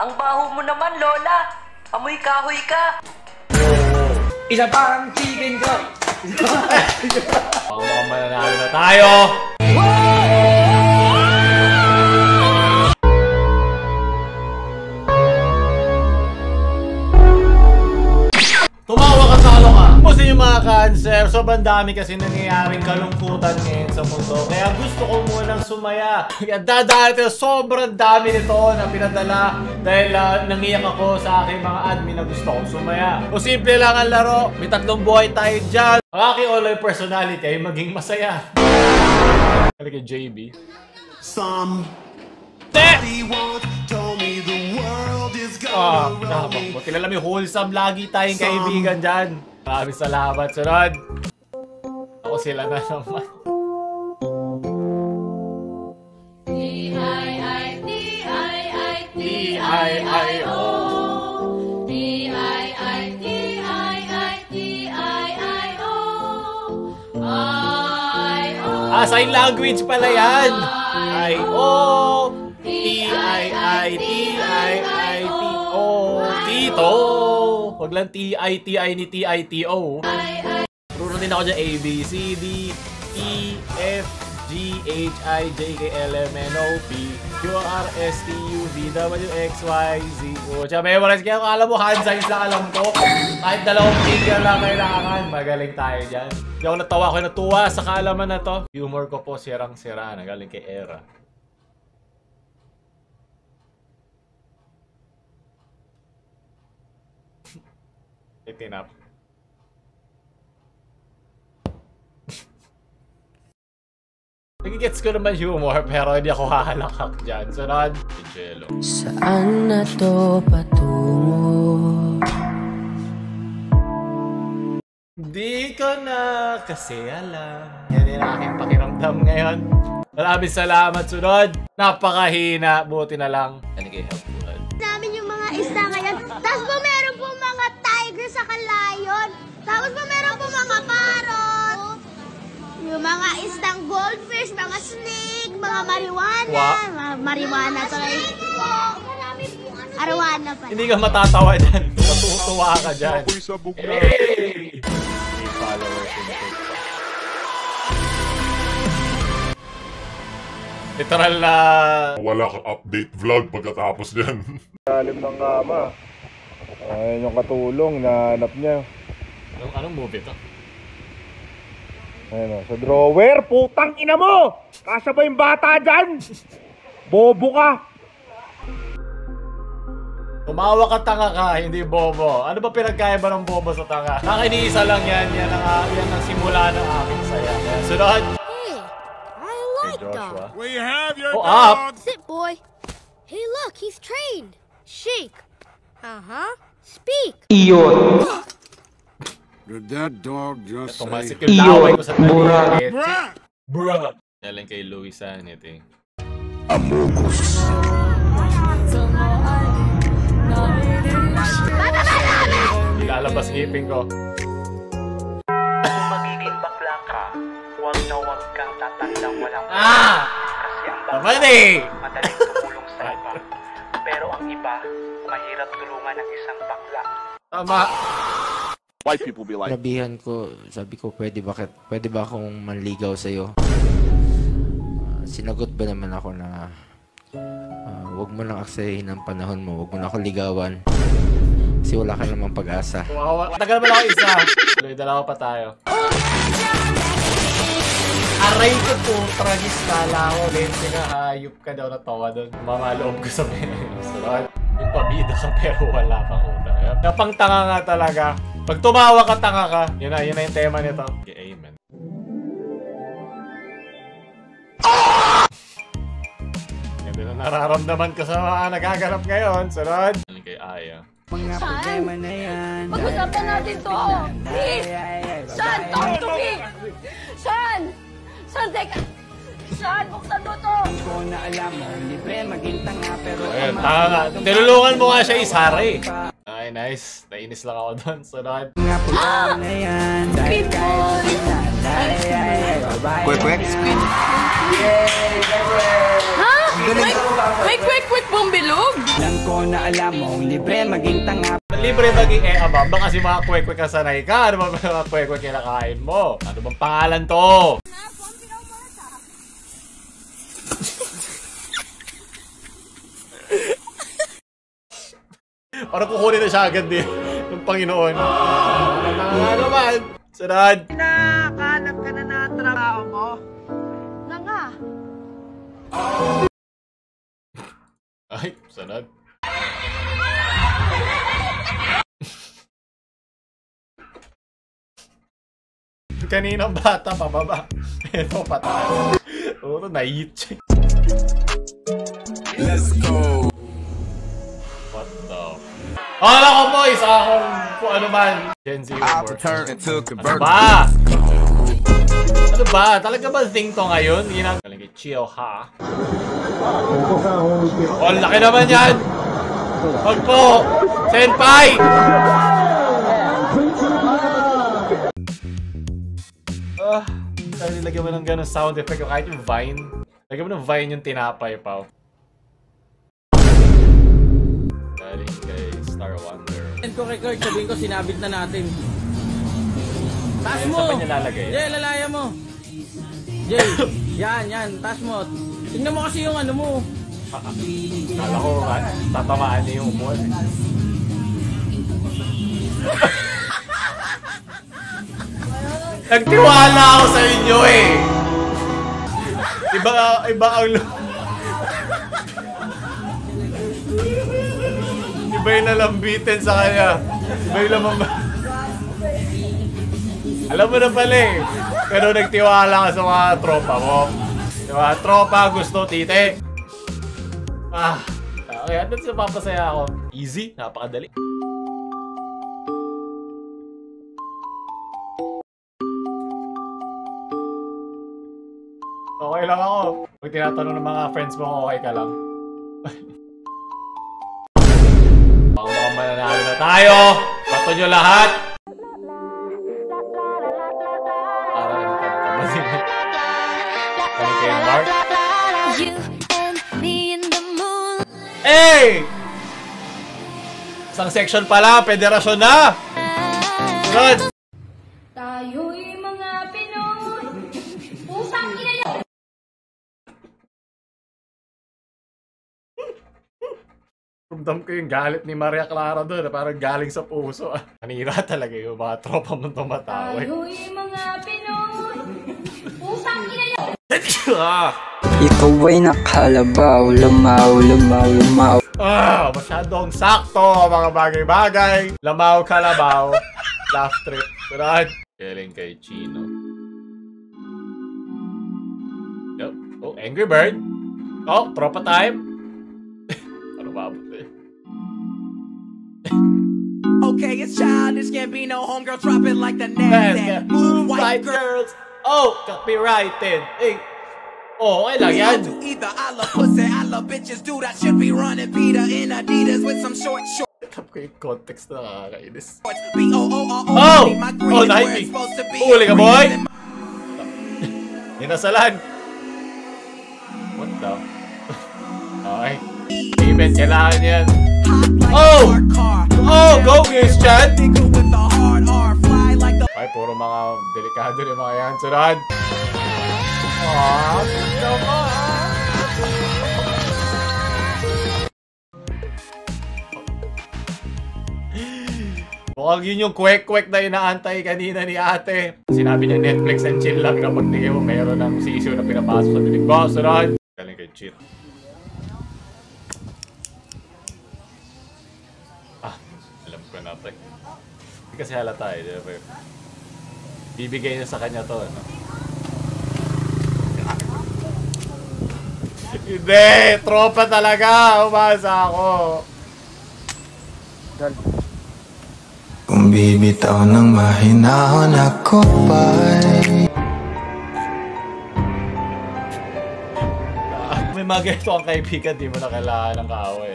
Ang baho mo naman, Lola. Amoy kahoy ka. Isa pang chicken joy. Mga mananalo na tayo. Tumawa ka, talo ka. Kumusta yung mga cancer? Sobrang dami kasi nangyayaring kalungkutan ngayon sa mundo. Kaya gusto ko munang sumaya. Kaya dahil sobrang dami nito na pinadala dahil nangiyak ako sa aking mga admin na gusto kong sumaya. O simple lang ang laro. May tatlong buhay tayo dyan. Ang aking online personality ay maging masaya. Kali kay JB. Kilala mo yung wholesome lagi tayong kaibigan dyan. Maraming salamat. Sunod. Ako sila na naman. T-I-I-T-I-I-T-I-I-O T-I-I-T-I-I-T-I-I-O sign language pala yan. I-O T-I-I-T-I-I-T-O Tito. Huwag lang T-I-T-I ni T-I-T-O. Puro din ako dyan. A, B, C, D, E, F, G, H, I, J, K, L, M, N, O, P, Q, R, S, T, U, V, W, X, Y, Z, O. Tsaka memorize kaya kung alam mo, hand signs lang alam ko. Kahit dalawang finger lang kailangan. Magaling tayo dyan. Hindi ako natawa. Ako natuwa sa kaalaman na to. Humor ko po sirang-sira. Nagaling kay Era. Itinap. Nagigets ko naman humor pero hindi ako hahalakak dyan. Sunod, Jello. Saan na to patungo? Di ko na kasi alam. Yan yung aking pakiramdam ngayon. Maraming salamat. Sunod, napakahina. Buti na lang. Ano kayo help buwan? Namin yung mga isda ngayon. Tapos po meron po mga tiger sa kalayon. Tapos po meron po mga parrot. Yung mga isdang goldfish, mga snake, mga marijuana. Mga marijuana. Arwana pa. Hindi ka matatawa dyan. Matutuwa ka dyan. Hey! May followers in TikTok. Literal na... Wala kang update vlog pagkatapos yan. Lalim ng kama. Ayun yung katulong na hanap niya. Anong movie to? Ayun o, sa drawer. Putang ina mo! Kasya ba yung bata dyan? Bobo ka! Tumawa ka, tanga ka, hindi bobo. Ano ba pinagkaiba ng bobo sa tanga? Nakiniisa lang yan. Yan ang simula ng aking saya. Sunod! Hey, I like Joshua. We have your dog! Sit, boy. Hey, look, he's trained. Shake. Speak. Iyon. Did that dog just Tumasik yung laway ko sa talit. Bruh! Nalang kay Louis Sanity. Amogus. Ilalabas ngipin ko. Kung magiging bakla ka, huwag na huwag kang tatandang walang kasi ang bakla madaling tumulong sa iba. Pero ang iba, mahirap tulungan ng isang bakla. Tama. White people be like, Sabihan ko, sabi ko, pwede ba akong manligaw sa'yo? Sinagot ba naman ako na wag mo nang aksayahin ang panahon mo, wag mo na ako ligawan. Kasi wala ka namang pag-asa. Tagal mo lang ako isa. Tuloy, dalawa pa tayo. Aray ko po, tragis kala ko. Lensi na hayop ka daw natawa doon. Mamaloob ko sa pinag-sunod. Yung pabida ka pero wala kang utang. Napang tanga nga talaga. Pag tumawa ka, tanga ka. Yun na yung tema nito. Okay, amen. Yan din ang nararamdaman ko sa mga nagaganap ngayon. Sunod. Ano kay Aya? Mga problema na yan. Pag-usapan natin to. Please. Sean, talk to me. Sean. Sean, teka. Sean, buksan mo to. Hindi ko na alam mo, libre maging tanga pero... Ayun, tanga nga. Tinulungan mo nga siya isari. Ay, nice. Nainis lang ako doon. Sunod. Mga problema na yan. Dahil kahit saan. Quick. Ha? May kwek-kwek bang bilog? Alam ko na alam mong libre maging tanga. Libre maging abab. Baka kasi mga kwek-kwek kasanay ka. Ano ba mga kwek-kwek kinakain mo? Ano bang pangalan to? Parang kukunin na siya agad din ng Panginoon. Ano man? Sunod. Nakakalap ka na na trabaho mo. Na nga. Ay, sunod. Kaninang bata pababa. Ito pataas. Oo, na-hit. Let's go. What the? Akala ko po, isa akong kung ano man. Gen Z report. Ano ba? Ano ba? Talaga ba thing to ngayon? Galing kay Chio ha? Oh, laki naman yan! Wag po! Senpai! Dahil lagyan mo ng gano'ng sound effect o kahit yung Vine. Lagyan mo ng Vine yung tinapay, pao. Galing kay Star Wonder. Ko kay Kurt, sabihin ko sinabit na natin. Taas mo! Saan pa niya lalagay? Jay, lalaya mo. Jay, yan, taas mo. Tingnan mo kasi yung ano mo. Kala ko tatamaan niya yung upuan. Nagtiwala ako sa inyo eh! Iba ang... Iba yung nalambitin sa kanya. Iba yung lamang... Alam mo na pala eh. Pero nagtiwala ka sa mga tropa mo. Yung mga tropa gusto tite. Okay, at least napapasaya ako. Easy, napakadali. Okay lang ako. Pag tinatanong ng mga friends mo, okay ka lang. Mga mananalo na tayo! Bato nyo lahat! Parang ano tanong ka ba? Kaya Mark? Hey! Isang section pala, federasyon na! Good! Tayo'y mga Pinoy. Pusang ina. Ramdam ko yung galit ni Maria Clara doon. Parang galing sa puso. Kanira talaga yung mga tropa mong tumatawa. Tayo'y mga Pinoy. Pusang ina. Ikaw ay nakalabaw, lumaw. Masyadong sakto mga bagay-bagay. Lamaw, kalabaw. Laugh trip. Sunod. Galing kay Chino. Yep. Oh, Angry Bird. Oh, tropa time. Ano mabot eh? Okay, it's childish, can't be no homegirl, drop it like the next. Move, white girls. Oh, copyrighted. Hey. Oh, okay lang yan. Either I love pussy, I love bitches, dude, I should be running Peter in Adidas with some short shorts. Tap ko yung context na nakakainis. Oh! Oh, nahipi. Uli ka, boy! Dinasalan. What the? Okay. Payment, kailangan yan. Oh! Oh, go, Gaze Chan! Ay, puro mga delikado yung mga yan. Sunod! Aww, mukhang yun yung kwek-kwek na inaantay kanina ni ate. Sinabi niya Netflix and chill lang na pagtingin mo mayroon ng sisyo na pinapasok sa bilig ko. Sunod! Galing kay chill. Alam ko na pre. Hindi kasi halata eh. Diba? Bibigay niya sa kanya to. No? Hindi! Tropa talaga! Umasa ako! Kung bibitaw ng mahinahon ako pa'y may mga ganito ang kaibigan, di mo na kailangan ng kaaway.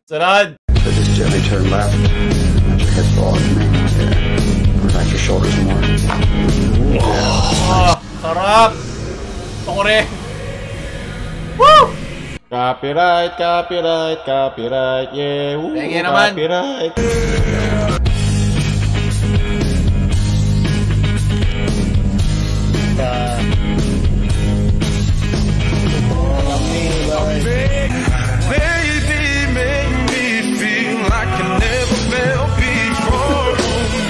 Sunod! So just gently turn left. Let your hips fall in there. Relax your shoulders more. Sarap! Ito ko rin! Woo! Copyright, copyright, copyright, yeah. Tingin naman. Copyright. Baby, make me feel like I never felt before.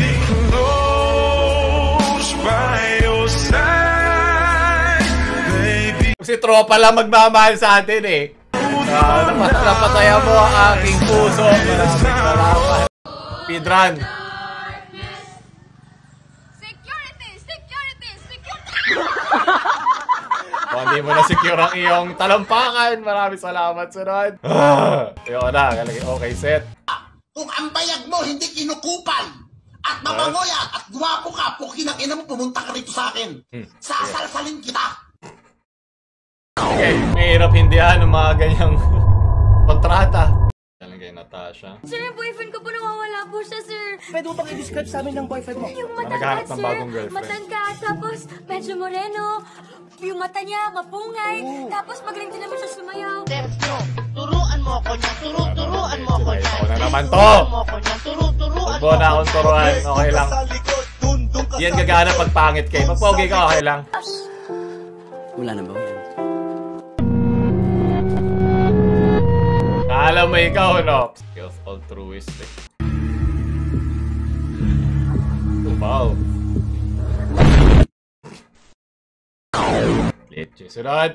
Be close by your side, baby. Si tropa lang magmamahal sa atin eh. Napasaya mo ang aking puso. Maraming salamat. Speedrun. Kung hindi mo na-secure ang iyong talampakan, maraming salamat, sunod. Ayoko na, okay, set. Kung ang bayag mo hindi kinukupan at mamangoya at guwapo ka, pukin ang ina mo, pumunta ka rito sa akin. Sasalsalin kita. Okay, mahirap hindihan ng mga ganyang kontrata. Galing kay Natasha. Sir, yung boyfriend ko po nawawala po siya, sir. Pwede mo bang i-describe sa amin ng boyfriend mo? Yung Naghahanap matangkad, ng sir. bagong girlfriend. Matangkad, tapos medyo moreno. Yung mata niya, mapungay. Tapos magaling din naman siya sumayaw. Turuan mo ako niya, turuan mo ako niya. Ako na naman to! Huwag mo na akong turuan, okay lang. Yan gagana pag pangit kayo. Pag pogi ka, okay lang. Wala na ba yan? Alam mo ikaw, no? Skills altruistic. Wow. Leche, sunod.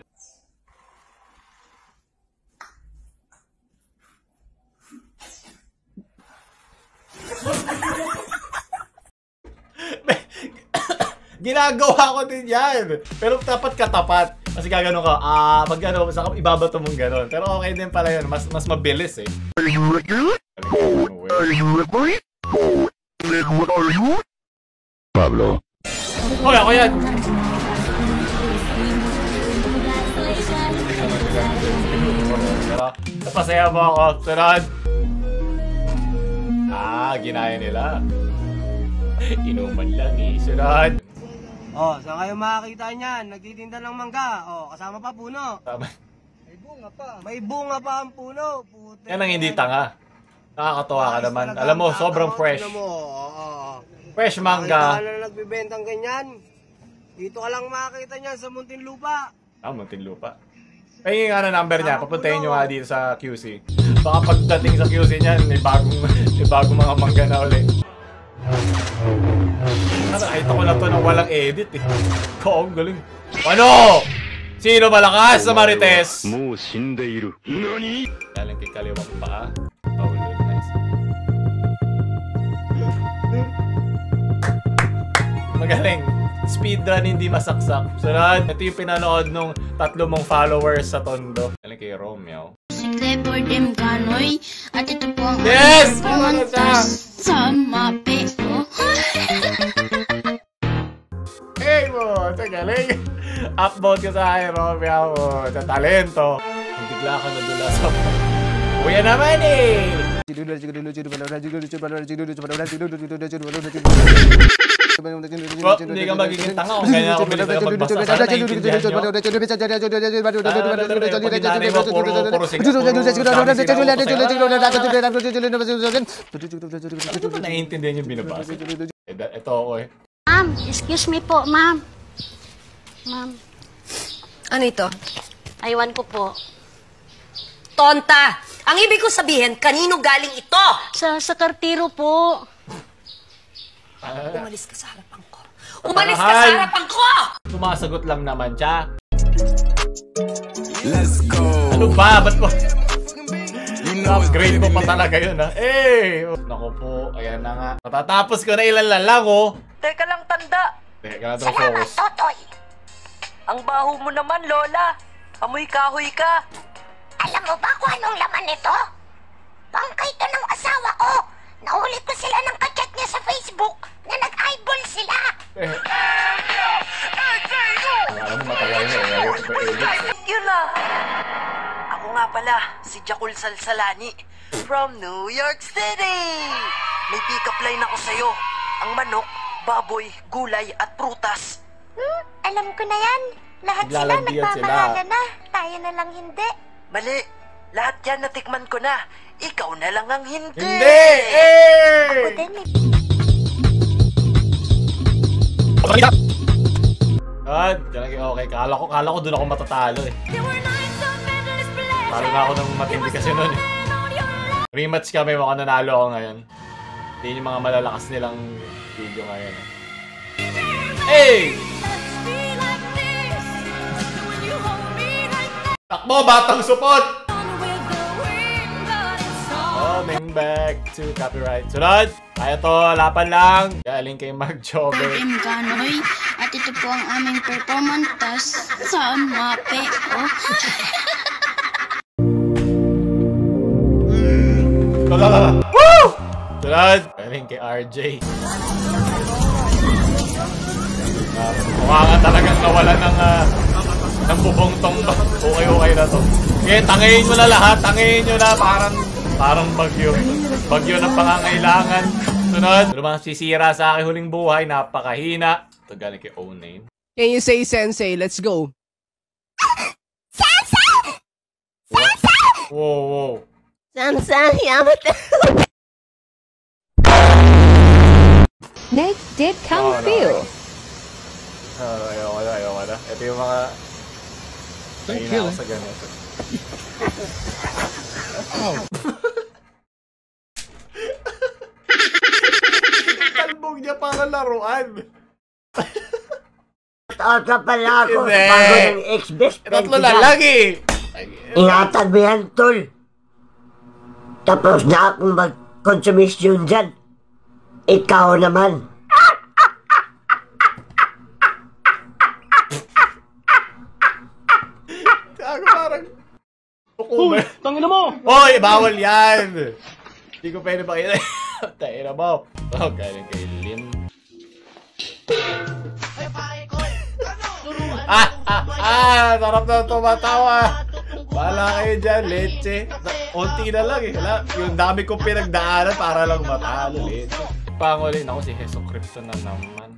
Ginagawa ko din yan. Pero dapat katapat. Kasi gagano ka, pag gano, ibabato mong ganon. Pero okay din pala yun. Mas mabilis eh. Pablo. Hoy, ako yan! Pero, napasaya mo ako. Sunod! Ginaya nila. Inuman lang eh. Sunod! Oh, saan kayo makakita niyan? Nagtitinda ng mangga. Oh, kasama pa puno. Tama. May bunga pa. May bunga pa ang puno. Puti. Yan ang hindi tanga. Nakakatawa ka naman. Alam mo, sobrang fresh. Fresh mangga. Nakita ka na nagbibentang ganyan. Dito ka lang makakita niyan sa Muntinlupa. Muntinlupa. Pahingin nga na number niya. Papuntahin nyo nga dito sa QC. Baka pagdating sa QC niyan, may bagong mga mangga na ulit. Nakita ko na to nang walang edit eh. Ang galing. Ano? Sino malakas sa Marites? Galing kay kaliwang paa. Oh, nice. Magaling. Speedrun hindi masaksak. Sunod, ito yung pinanood nung 3 mong followers sa Tondo. Galing kay Romeo. Siklepor dem ganoy. At ito po ang yes! sa mape. Hey mo! Ito galing. Upvote ka sa akin, Romeo mo. Sa talento. Kung bigla ka nadula sa kuya naman eh! Hindi ka magiging tanga kung kanya ako bilis na magbasa. Sana naiintindihan nyo. Pagkinanay mo, puro sigat. Ano ba naiintindihan yung binabasa? Ito ako eh. Ma'am, excuse me po, ma'am. Ma'am. Ano ito? Aywan ko po. Tonta! Ang ibig ko sabihin, kanino galing ito? Sa kartiro po. Umalis ka sa harapan ko. Umalis ka sa harapan ko! Sumasagot lang naman siya. Let's go! Ano ba? Ba't mo? Upgrade mo pa talaga yun ha. Eh! Naku po, ayan na nga. Matatapos ko na ilan lang oh. Teka lang, tanda. Teka lang, focus. Ang baho mo naman, Lola. Amoy kahoy ka. Alam mo ba kung anong laman nito? Bangkay ito ng asawa ko. Nahuli ko sila ng kachat niya sa Facebook na nag-eyeball sila. Alam mo matagal na Yun na. Ako nga pala, si Jakul Salsalani from New York City. May pick-up line ako sa'yo. Ang manok, baboy, gulay at prutas. Alam ko na yan. Lahat sila nagpapahala na. Tayo na lang hindi. Mali. Lahat yan natikman ko na. Ikaw na lang ang hindi. Hindi! Ako din eh. Okay. Kala ko doon ako matatalo eh. Talo na ako ng matindi kasi nun eh. Rematch kami, mukhang nanalo ako ngayon. Hindi yung mga malalakas nilang video ngayon eh. Hey! Takbo, batang supot! Coming back to copyright. Sunod! Kaya to, lapan lang. Galing kay Mark Jobber. I'm Ganoy. At ito po ang aming performance sa mape. Woo! Sunod! Galing kay RJ. Mukha nga talagang kawalan ng bubong tong okay na to. Okay, tangayin mo na lahat. Tangayin nyo na parang bagyo. Bagyo ng pangangailangan. Sunod. Ano bang sisira sa aking huling buhay? Napakahina. Ito galing kay O-Name. Can you say sensei? Let's go. Sensei! Sensei! Whoa. Sensei, Yamata. Next did Kung Fu. Ayoko na. Ito yung mga... Tahina ako sa ganito. Talbog niya para laruan. Tata pala ako sa bago ng ex-best friend. Tatlo na lagi. Ingatan mo yan, tol. Tapos na akong mag-consumption dyan. Ikaw naman. Parang... Tangina mo! Hoy, bawal yan! Hindi ko pwede pakita. Tayo na mo. Oh, galing kay Lin. Sarap na tumatawa. Bahala kayo dyan, leche. Unti na lang eh. Yung dami kong pinagdaanan para lang matalo, leche. Pangulin ako si Heso Crypto na naman.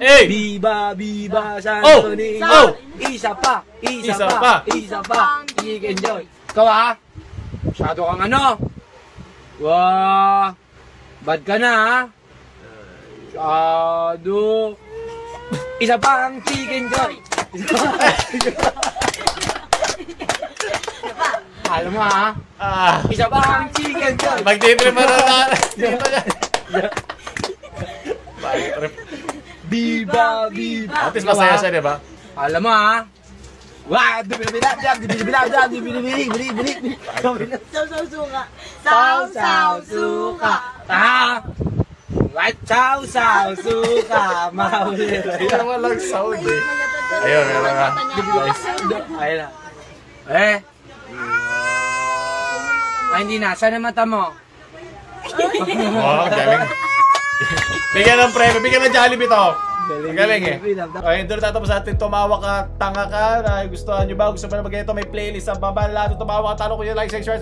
Hey! Biba, Santoni. Isa pa. Enjoy. Ikaw ha? Masyado kang ano? Wow! Bad ka na ha? Masyado. Isa pa ang chicken joy. Alam mo ha? Isa pa ang chicken joy. Magtitrip mo na. Biba. At least masaya siya, di ba? Alam mo ha? Wah! Suka. Right, suka. Mahuli. Kaya walang sound eh. Ayun, meron nga. Ayun na. Hindi na. Saan ang mata mo? Galing. Bigyan ng premyo. Bigyan ng Jollibee to. Galing eh. Okay, doon tatapos natin. Tumawa ka, tanga ka. Gustuhan nyo ba? Gusto mo na mag-ito? May playlist sa baba. Lahat tumawa ka. Tanong ko yung like, share,